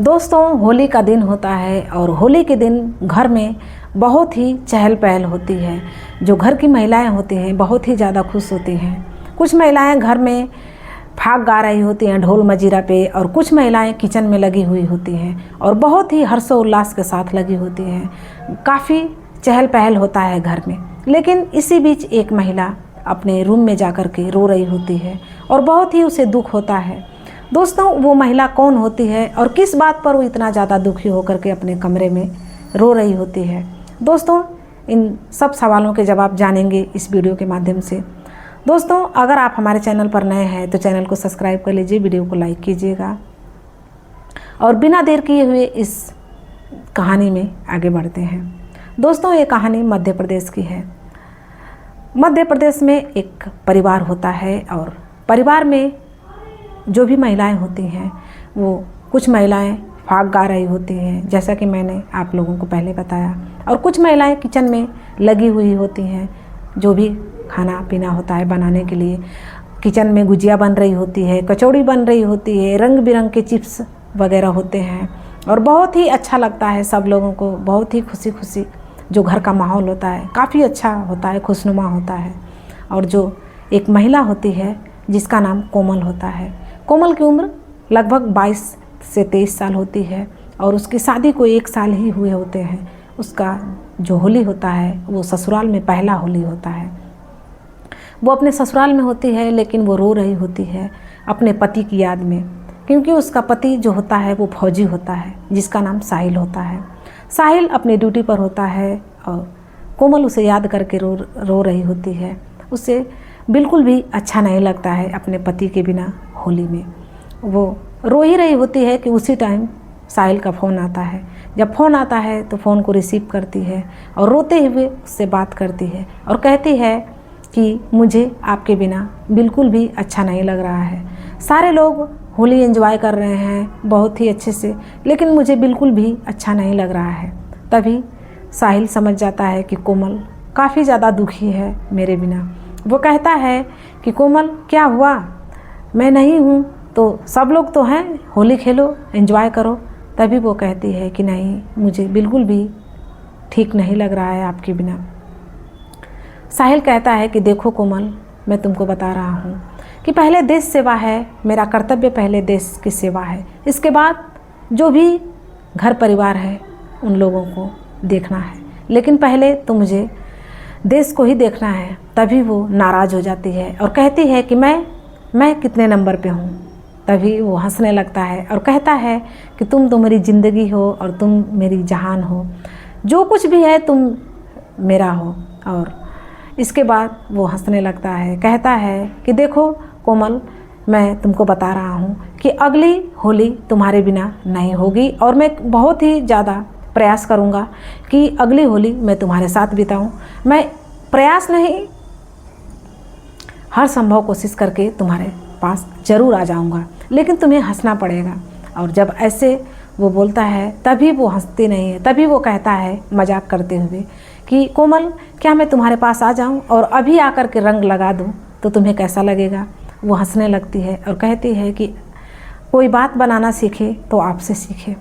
दोस्तों, होली का दिन होता है और होली के दिन घर में बहुत ही चहल पहल होती है। जो घर की महिलाएं होती हैं बहुत ही ज़्यादा खुश होती हैं। कुछ महिलाएं घर में फाग गा रही होती हैं ढोल मजीरा पे, और कुछ महिलाएं किचन में लगी हुई होती हैं और बहुत ही हर्षोल्लास के साथ लगी होती हैं। काफ़ी चहल पहल होता है घर में। लेकिन इसी बीच एक महिला अपने रूम में जाकर के रो रही होती है और बहुत ही उसे दुख होता है। दोस्तों, वो महिला कौन होती है और किस बात पर वो इतना ज़्यादा दुखी होकर के अपने कमरे में रो रही होती है? दोस्तों, इन सब सवालों के जवाब जानेंगे इस वीडियो के माध्यम से। दोस्तों, अगर आप हमारे चैनल पर नए हैं तो चैनल को सब्सक्राइब कर लीजिए, वीडियो को लाइक कीजिएगा और बिना देर किए हुए इस कहानी में आगे बढ़ते हैं। दोस्तों, ये कहानी मध्य प्रदेश की है। मध्य प्रदेश में एक परिवार होता है और परिवार में जो भी महिलाएं होती हैं वो कुछ महिलाएं फाग गा रही होती हैं, जैसा कि मैंने आप लोगों को पहले बताया, और कुछ महिलाएं किचन में लगी हुई होती हैं। जो भी खाना पीना होता है बनाने के लिए किचन में गुजिया बन रही होती है, कचौड़ी बन रही होती है, रंग बिरंग के चिप्स वगैरह होते हैं और बहुत ही अच्छा लगता है सब लोगों को। बहुत ही खुशी खुशी जो घर का माहौल होता है काफ़ी अच्छा होता है, खुशनुमा होता है। और जो एक महिला होती है जिसका नाम कोमल होता है, कोमल की उम्र लगभग 22 से 23 साल होती है और उसकी शादी को 1 साल ही हुए होते हैं। उसका जो होली होता है वो ससुराल में पहला होली होता है। वो अपने ससुराल में होती है लेकिन वो रो रही होती है अपने पति की याद में, क्योंकि उसका पति जो होता है वो फौजी होता है जिसका नाम साहिल होता है। साहिल अपनी ड्यूटी पर होता है और कोमल उसे याद करके रो रही होती है। उसे बिल्कुल भी अच्छा नहीं लगता है अपने पति के बिना होली में। वो रो ही रही होती है कि उसी टाइम साहिल का फ़ोन आता है। जब फ़ोन आता है तो फ़ोन को रिसीव करती है और रोते हुए उससे बात करती है और कहती है कि मुझे आपके बिना बिल्कुल भी अच्छा नहीं लग रहा है। सारे लोग होली एंजॉय कर रहे हैं बहुत ही अच्छे से, लेकिन मुझे बिल्कुल भी अच्छा नहीं लग रहा है। तभी साहिल समझ जाता है कि कोमल काफ़ी ज़्यादा दुखी है मेरे बिना। वो कहता है कि कोमल, क्या हुआ? मैं नहीं हूँ तो सब लोग तो हैं, होली खेलो, एंजॉय करो। तभी वो कहती है कि नहीं, मुझे बिल्कुल भी ठीक नहीं लग रहा है आपके बिना। साहिल कहता है कि देखो कोमल, मैं तुमको बता रहा हूँ कि पहले देश सेवा है, मेरा कर्तव्य पहले देश की सेवा है। इसके बाद जो भी घर परिवार है उन लोगों को देखना है, लेकिन पहले तो मुझे देश को ही देखना है। तभी वो नाराज़ हो जाती है और कहती है कि मैं कितने नंबर पे हूँ। तभी वो हंसने लगता है और कहता है कि तुम तो मेरी ज़िंदगी हो और तुम मेरी जहान हो, जो कुछ भी है तुम मेरा हो। और इसके बाद वो हंसने लगता है, कहता है कि देखो कोमल, मैं तुमको बता रहा हूँ कि अगली होली तुम्हारे बिना नहीं होगी और मैं बहुत ही ज़्यादा प्रयास करूँगा कि अगली होली मैं तुम्हारे साथ बिताऊँ। मैं प्रयास नहीं, हर संभव कोशिश करके तुम्हारे पास ज़रूर आ जाऊँगा, लेकिन तुम्हें हंसना पड़ेगा। और जब ऐसे वो बोलता है तभी वो हंसती नहीं है। तभी वो कहता है मजाक करते हुए कि कोमल, क्या मैं तुम्हारे पास आ जाऊँ और अभी आकर के रंग लगा दूँ तो तुम्हें कैसा लगेगा? वो हंसने लगती है और कहती है कि कोई बात बनाना सीखे तो आपसे सीखे।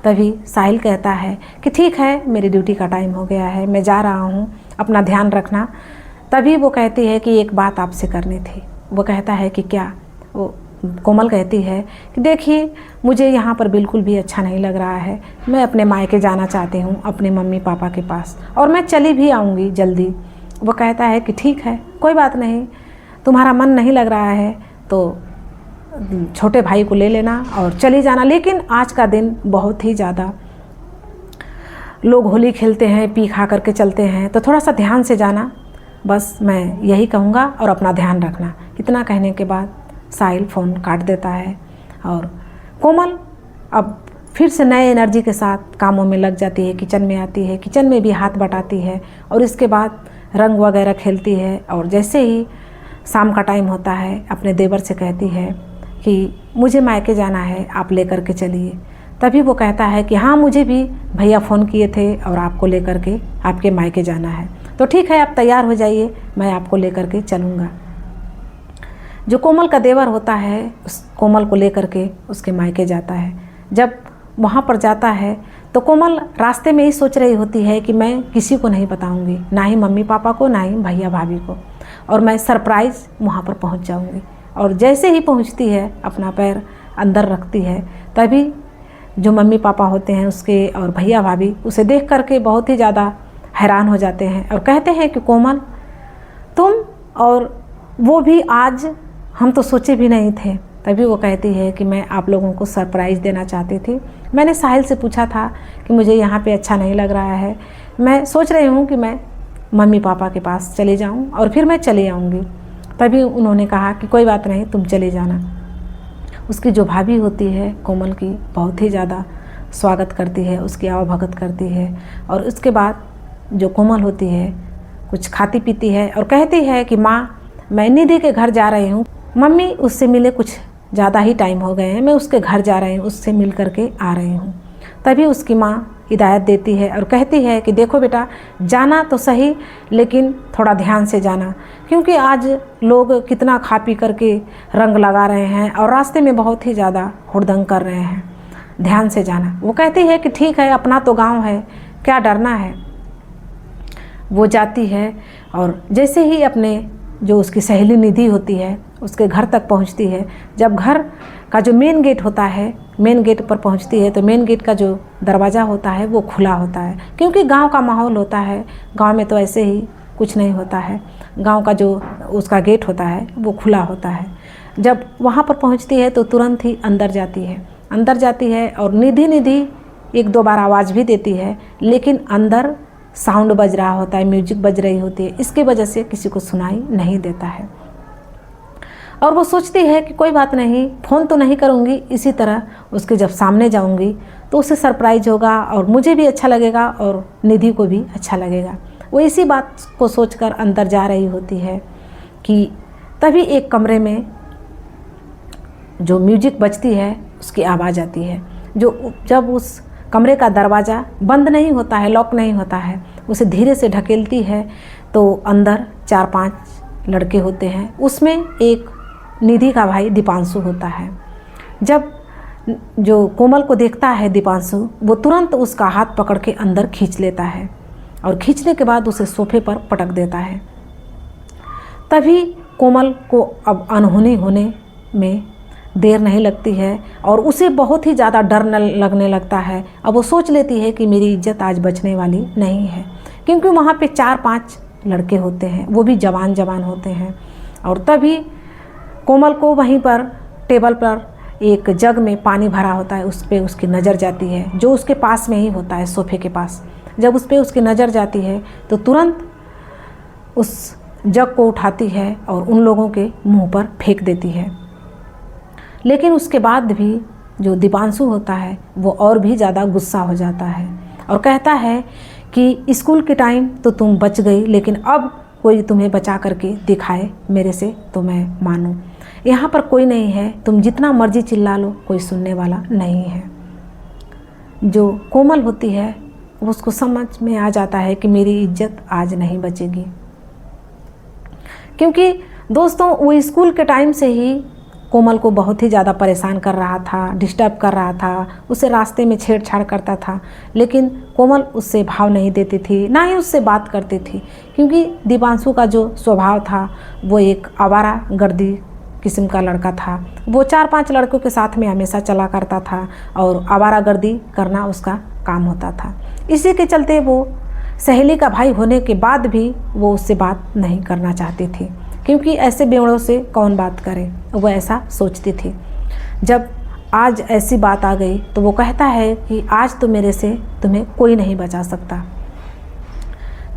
तभी साहिल कहता है कि ठीक है, मेरी ड्यूटी का टाइम हो गया है, मैं जा रहा हूँ, अपना ध्यान रखना। तभी वो कहती है कि एक बात आपसे करनी थी। वो कहता है कि क्या? वो कोमल कहती है कि देखिए, मुझे यहाँ पर बिल्कुल भी अच्छा नहीं लग रहा है। मैं अपने मायके जाना चाहती हूँ, अपने मम्मी पापा के पास, और मैं चली भी आऊँगी जल्दी। वो कहता है कि ठीक है, कोई बात नहीं, तुम्हारा मन नहीं लग रहा है तो छोटे भाई को ले लेना और चली जाना। लेकिन आज का दिन बहुत ही ज़्यादा लोग होली खेलते हैं, पी खा करके चलते हैं, तो थोड़ा सा ध्यान से जाना, बस मैं यही कहूँगा, और अपना ध्यान रखना। इतना कहने के बाद साहिल फ़ोन काट देता है और कोमल अब फिर से नए एनर्जी के साथ कामों में लग जाती है। किचन में आती है, किचन में भी हाथ बटाती है और इसके बाद रंग वगैरह खेलती है। और जैसे ही शाम का टाइम होता है अपने देवर से कहती है कि मुझे मायके जाना है, आप लेकर के चलिए। तभी वो कहता है कि हाँ, मुझे भी भैया फ़ोन किए थे और आपको लेकर के आपके मायके जाना है, तो ठीक है, आप तैयार हो जाइए, मैं आपको लेकर के चलूँगा। जो कोमल का देवर होता है उस कोमल को लेकर के उसके मायके जाता है। जब वहाँ पर जाता है तो कोमल रास्ते में ही सोच रही होती है कि मैं किसी को नहीं बताऊंगी, ना ही मम्मी पापा को, ना ही भैया भाभी को, और मैं सरप्राइज़ वहाँ पर पहुँच जाऊँगी। और जैसे ही पहुँचती है, अपना पैर अंदर रखती है, तभी जो मम्मी पापा होते हैं उसके और भैया भाभी उसे देख करके बहुत ही ज़्यादा हैरान हो जाते हैं और कहते हैं कि कोमल तुम, और वो भी आज, हम तो सोचे भी नहीं थे। तभी वो कहती है कि मैं आप लोगों को सरप्राइज़ देना चाहती थी। मैंने साहिल से पूछा था कि मुझे यहाँ पे अच्छा नहीं लग रहा है, मैं सोच रही हूँ कि मैं मम्मी पापा के पास चले जाऊँ और फिर मैं चले आऊँगी। तभी उन्होंने कहा कि कोई बात नहीं, तुम चले जाना। उसकी जो भाभी होती है कोमल की, बहुत ही ज़्यादा स्वागत करती है, उसकी आवभगत करती है, और उसके बाद जो कोमल होती है कुछ खाती पीती है और कहती है कि माँ, मैं निधि के घर जा रही हूँ, मम्मी उससे मिले कुछ ज़्यादा ही टाइम हो गए हैं, मैं उसके घर जा रही हूँ, उससे मिल करके आ रही हूँ। तभी उसकी माँ हिदायत देती है और कहती है कि देखो बेटा, जाना तो सही लेकिन थोड़ा ध्यान से जाना, क्योंकि आज लोग कितना खा पी करके रंग लगा रहे हैं और रास्ते में बहुत ही ज़्यादा हुड़दंग कर रहे हैं, ध्यान से जाना। वो कहती है कि ठीक है, अपना तो गांव है, क्या डरना है। वो जाती है और जैसे ही अपने जो उसकी सहेली निधि होती है उसके घर तक पहुंचती है, जब घर का जो मेन गेट होता है, मेन गेट पर पहुंचती है तो मेन गेट का जो दरवाज़ा होता है वो खुला होता है, क्योंकि गांव का माहौल होता है, गांव में तो ऐसे ही कुछ नहीं होता है, गांव का जो उसका गेट होता है वो खुला होता है। जब वहां पर पहुंचती है तो तुरंत ही अंदर जाती है और निधि एक दो बार आवाज़ भी देती है, लेकिन अंदर साउंड बज रहा होता है, म्यूजिक बज रही होती है, इसकी वजह से किसी को सुनाई नहीं देता है। और वो सोचती है कि कोई बात नहीं, फ़ोन तो नहीं करूँगी, इसी तरह उसके जब सामने जाऊँगी तो उसे सरप्राइज होगा और मुझे भी अच्छा लगेगा और निधि को भी अच्छा लगेगा। वो इसी बात को सोचकर अंदर जा रही होती है कि तभी एक कमरे में जो म्यूजिक बजती है उसकी आवाज़ आती है। जब उस कमरे का दरवाज़ा बंद नहीं होता है, लॉक नहीं होता है, उसे धीरे से ढकेलती है तो अंदर 4-5 लड़के होते हैं। उसमें एक निधि का भाई दीपांशु होता है। जब जो कोमल को देखता है दीपांशु, वो तुरंत उसका हाथ पकड़ के अंदर खींच लेता है और खींचने के बाद उसे सोफे पर पटक देता है। तभी कोमल को अब अनहोनी होने में देर नहीं लगती है और उसे बहुत ही ज़्यादा डर लगने लगता है। अब वो सोच लेती है कि मेरी इज्जत आज बचने वाली नहीं है, क्योंकि वहाँ पे 4-5 लड़के होते हैं, वो भी जवान होते हैं। और तभी कोमल को वहीं पर टेबल पर एक जग में पानी भरा होता है, उस पर उसकी नज़र जाती है, जो उसके पास में ही होता है, सोफे के पास। जब उस पर उसकी नज़र जाती है तो तुरंत उस जग को उठाती है और उन लोगों के मुंह पर फेंक देती है। लेकिन उसके बाद भी जो दीपांशु होता है वो और भी ज़्यादा गुस्सा हो जाता है और कहता है कि स्कूल के टाइम तो तुम बच गई, लेकिन अब कोई तुम्हें बचा करके दिखाए मेरे से तो मैं मानूं। यहाँ पर कोई नहीं है, तुम जितना मर्जी चिल्ला लो, कोई सुनने वाला नहीं है। जो कोमल होती है उसको समझ में आ जाता है कि मेरी इज्जत आज नहीं बचेगी, क्योंकि दोस्तों वो स्कूल के टाइम से ही कोमल को बहुत ही ज़्यादा परेशान कर रहा था, डिस्टर्ब कर रहा था, उसे रास्ते में छेड़छाड़ करता था, लेकिन कोमल उससे भाव नहीं देती थी, ना ही उससे बात करती थी, क्योंकि दीपांशु का जो स्वभाव था वो एक आवारा गर्दी किस्म का लड़का था। वो 4-5 लड़कों के साथ में हमेशा चला करता था और आवारा गर्दी करना उसका काम होता था। इसी के चलते वो सहेली का भाई होने के बाद भी वो उससे बात नहीं करना चाहती थी, क्योंकि ऐसे बेवड़ों से कौन बात करे, वो ऐसा सोचती थी। जब आज ऐसी बात आ गई तो वो कहता है कि आज तो मेरे से तुम्हें कोई नहीं बचा सकता।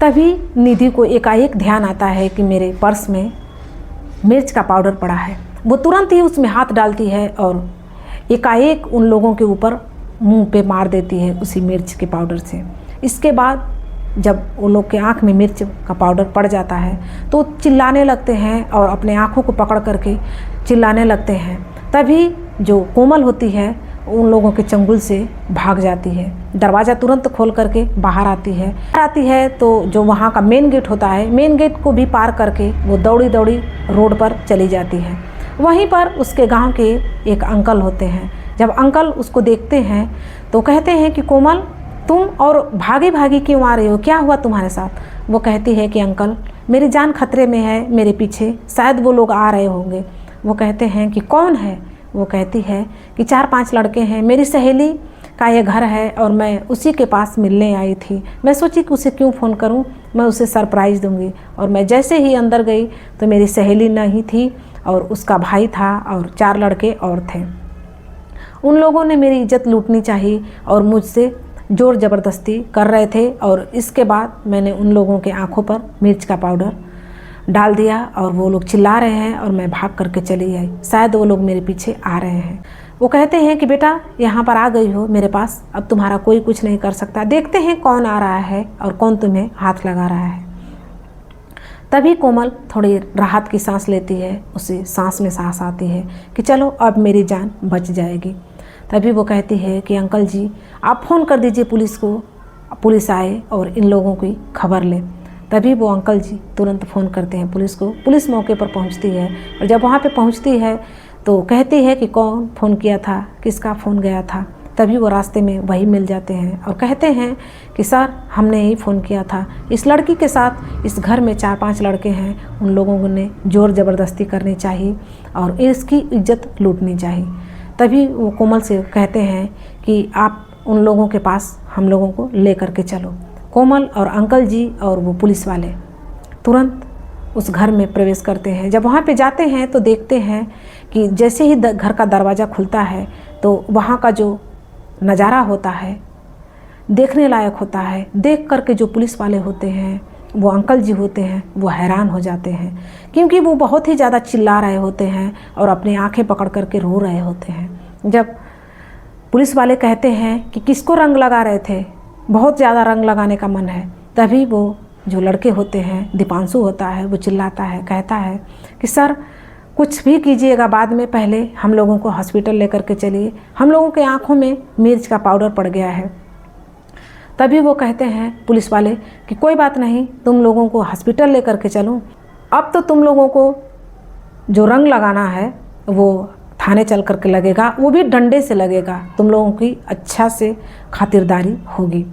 तभी निधि को एकाएक ध्यान आता है कि मेरे पर्स में मिर्च का पाउडर पड़ा है। वो तुरंत ही उसमें हाथ डालती है और एकाएक उन लोगों के ऊपर मुंह पे मार देती है उसी मिर्च के पाउडर से। इसके बाद जब उन लोग के आँख में मिर्च का पाउडर पड़ जाता है तो चिल्लाने लगते हैं और अपने आँखों को पकड़ करके चिल्लाने लगते हैं। तभी जो कोमल होती है उन लोगों के चंगुल से भाग जाती है, दरवाज़ा तुरंत खोल करके बाहर आती है तो जो वहाँ का मेन गेट होता है, मेन गेट को भी पार करके वो दौड़ी रोड पर चली जाती है। वहीं पर उसके गांव के एक अंकल होते हैं जब अंकल उसको देखते हैं तो कहते हैं कि कोमल, तुम और भागी भागी क्यों आ रही हो, क्या हुआ तुम्हारे साथ? वो कहती है कि अंकल, मेरी जान खतरे में है, मेरे पीछे शायद वो लोग आ रहे होंगे। वो कहते हैं कि कौन है? वो कहती है कि 4-5 लड़के हैं, मेरी सहेली का ये घर है और मैं उसी के पास मिलने आई थी। मैं सोची कि उसे क्यों फ़ोन करूं, मैं उसे सरप्राइज़ दूंगी। और मैं जैसे ही अंदर गई तो मेरी सहेली नहीं थी और उसका भाई था और 4 लड़के और थे। उन लोगों ने मेरी इज्जत लूटनी चाहिए और मुझसे ज़ोर ज़बरदस्ती कर रहे थे। और इसके बाद मैंने उन लोगों के आँखों पर मिर्च का पाउडर डाल दिया और वो लोग चिल्ला रहे हैं और मैं भाग करके चली आई। शायद वो लोग मेरे पीछे आ रहे हैं। वो कहते हैं कि बेटा, यहाँ पर आ गई हो मेरे पास, अब तुम्हारा कोई कुछ नहीं कर सकता, देखते हैं कौन आ रहा है और कौन तुम्हें हाथ लगा रहा है। तभी कोमल थोड़ी राहत की सांस लेती है, उसे सांस में सांस आती है कि चलो अब मेरी जान बच जाएगी। तभी वो कहती है कि अंकल जी, आप फ़ोन कर दीजिए पुलिस को, पुलिस आए और इन लोगों की खबर ले। तभी वो अंकल जी तुरंत फ़ोन करते हैं पुलिस को। पुलिस मौके पर पहुंचती है और जब वहाँ पे पहुंचती है तो कहती है कि कौन फ़ोन किया था, किसका फ़ोन गया था। तभी वो रास्ते में वही मिल जाते हैं और कहते हैं कि सर, हमने ही फ़ोन किया था, इस लड़की के साथ इस घर में 4-5 लड़के हैं, उन लोगों ने ज़ोर ज़बरदस्ती करनी चाहिए और इसकी इज्जत लूटनी चाहिए। तभी वो कोमल से कहते हैं कि आप उन लोगों के पास हम लोगों को ले करके चलो। कोमल और अंकल जी और वो पुलिस वाले तुरंत उस घर में प्रवेश करते हैं। जब वहाँ पे जाते हैं तो देखते हैं कि जैसे ही घर का दरवाज़ा खुलता है तो वहाँ का जो नज़ारा होता है देखने लायक होता है। देख करके जो पुलिस वाले होते हैं, वो अंकल जी होते हैं, वो हैरान हो जाते हैं क्योंकि वो बहुत ही ज़्यादा चिल्ला रहे होते हैं और अपनी आंखें पकड़ करके रो रहे होते हैं। जब पुलिस वाले कहते हैं कि किसको रंग लगा रहे थे, बहुत ज़्यादा रंग लगाने का मन है, तभी वो जो लड़के होते हैं, दीपांशु होता है, वो चिल्लाता है, कहता है कि सर कुछ भी कीजिएगा, बाद में पहले हम लोगों को हॉस्पिटल लेकर के चलिए, हम लोगों के आँखों में मिर्च का पाउडर पड़ गया है। तभी वो कहते हैं पुलिस वाले कि कोई बात नहीं, तुम लोगों को हॉस्पिटल लेकर के चलूँ, अब तो तुम लोगों को जो रंग लगाना है वो थाने चल करके लगेगा, वो भी डंडे से लगेगा, तुम लोगों की अच्छा से खातिरदारी होगी।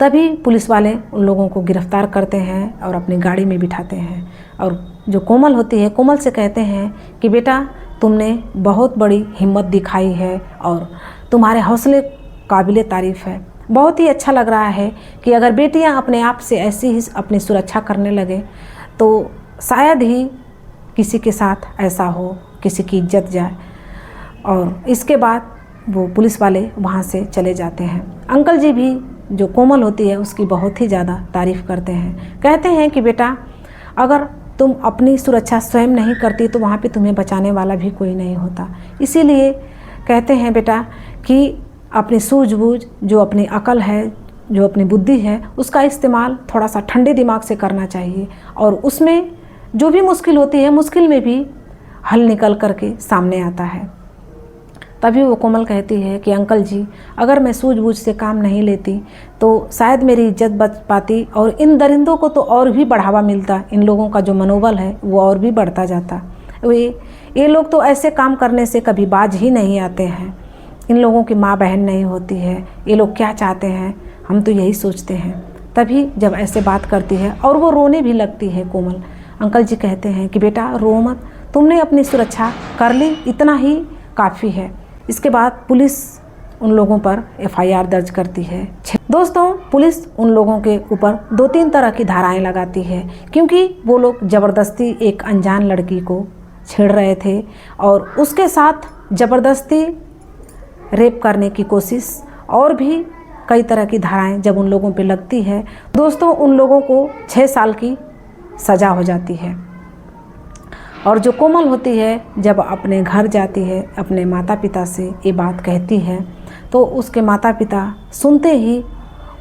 तभी पुलिस वाले उन लोगों को गिरफ्तार करते हैं और अपनी गाड़ी में बिठाते हैं और जो कोमल होती है, कोमल से कहते हैं कि बेटा, तुमने बहुत बड़ी हिम्मत दिखाई है और तुम्हारे हौसले काबिले तारीफ़ है। बहुत ही अच्छा लग रहा है कि अगर बेटियां अपने आप से ऐसी ही अपनी सुरक्षा करने लगे तो शायद ही किसी के साथ ऐसा हो, किसी की इज्जत जाए। और इसके बाद वो पुलिस वाले वहाँ से चले जाते हैं। अंकल जी भी जो कोमल होती है उसकी बहुत ही ज़्यादा तारीफ़ करते हैं। कहते हैं कि बेटा, अगर तुम अपनी सुरक्षा स्वयं नहीं करती तो वहाँ पे तुम्हें बचाने वाला भी कोई नहीं होता। इसीलिए कहते हैं बेटा कि अपनी सूझबूझ, जो अपनी अकल है, जो अपनी बुद्धि है, उसका इस्तेमाल थोड़ा सा ठंडे दिमाग से करना चाहिए और उसमें जो भी मुश्किल होती है, मुश्किल में भी हल निकल करके सामने आता है। तभी वो कोमल कहती है कि अंकल जी, अगर मैं सूझबूझ से काम नहीं लेती तो शायद मेरी इज्जत बच पाती और इन दरिंदों को तो और भी बढ़ावा मिलता, इन लोगों का जो मनोबल है वो और भी बढ़ता जाता। ये लोग तो ऐसे काम करने से कभी बाज ही नहीं आते हैं। इन लोगों की माँ बहन नहीं होती है, ये लोग क्या चाहते हैं, हम तो यही सोचते हैं। तभी जब ऐसे बात करती है और वो रोने भी लगती है कोमल, अंकल जी कहते हैं कि बेटा रो मत, तुमने अपनी सुरक्षा कर ली, इतना ही काफ़ी है। इसके बाद पुलिस उन लोगों पर FIR दर्ज करती है। दोस्तों, पुलिस उन लोगों के ऊपर 2-3 तरह की धाराएं लगाती है क्योंकि वो लोग ज़बरदस्ती एक अनजान लड़की को छेड़ रहे थे और उसके साथ ज़बरदस्ती रेप करने की कोशिश, और भी कई तरह की धाराएं जब उन लोगों पे लगती है दोस्तों, उन लोगों को 6 साल की सज़ा हो जाती है। और जो कोमल होती है, जब अपने घर जाती है, अपने माता पिता से ये बात कहती है तो उसके माता पिता सुनते ही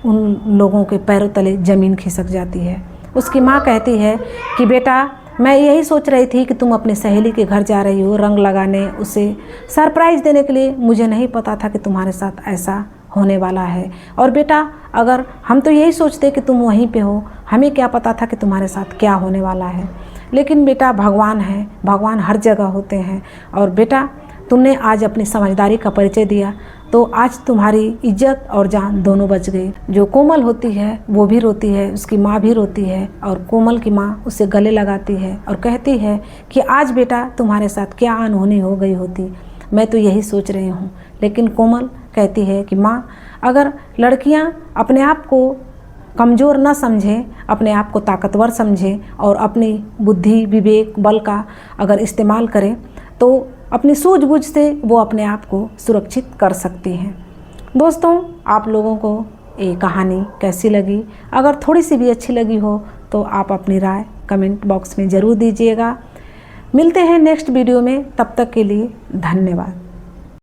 उन लोगों के पैरों तले ज़मीन खिसक जाती है। उसकी माँ कहती है कि बेटा, मैं यही सोच रही थी कि तुम अपनी सहेली के घर जा रही हो रंग लगाने, उसे सरप्राइज़ देने के लिए, मुझे नहीं पता था कि तुम्हारे साथ ऐसा होने वाला है। और बेटा, अगर हम तो यही सोचते कि तुम वहीं पे हो, हमें क्या पता था कि तुम्हारे साथ क्या होने वाला है। लेकिन बेटा, भगवान है, भगवान हर जगह होते हैं और बेटा तुमने आज अपनी समझदारी का परिचय दिया तो आज तुम्हारी इज्जत और जान दोनों बच गई। जो कोमल होती है वो भी रोती है, उसकी माँ भी रोती है और कोमल की माँ उसे गले लगाती है और कहती है कि आज बेटा तुम्हारे साथ क्या अनहोनी हो गई होती, मैं तो यही सोच रही हूँ। लेकिन कोमल कहती है कि माँ, अगर लड़कियाँ अपने आप को कमज़ोर न समझें, अपने आप को ताकतवर समझें और अपनी बुद्धि विवेक बल का अगर इस्तेमाल करें तो अपनी सूझबूझ से वो अपने आप को सुरक्षित कर सकती हैं। दोस्तों, आप लोगों को ये कहानी कैसी लगी? अगर थोड़ी सी भी अच्छी लगी हो तो आप अपनी राय कमेंट बॉक्स में ज़रूर दीजिएगा। मिलते हैं नेक्स्ट वीडियो में, तब तक के लिए धन्यवाद।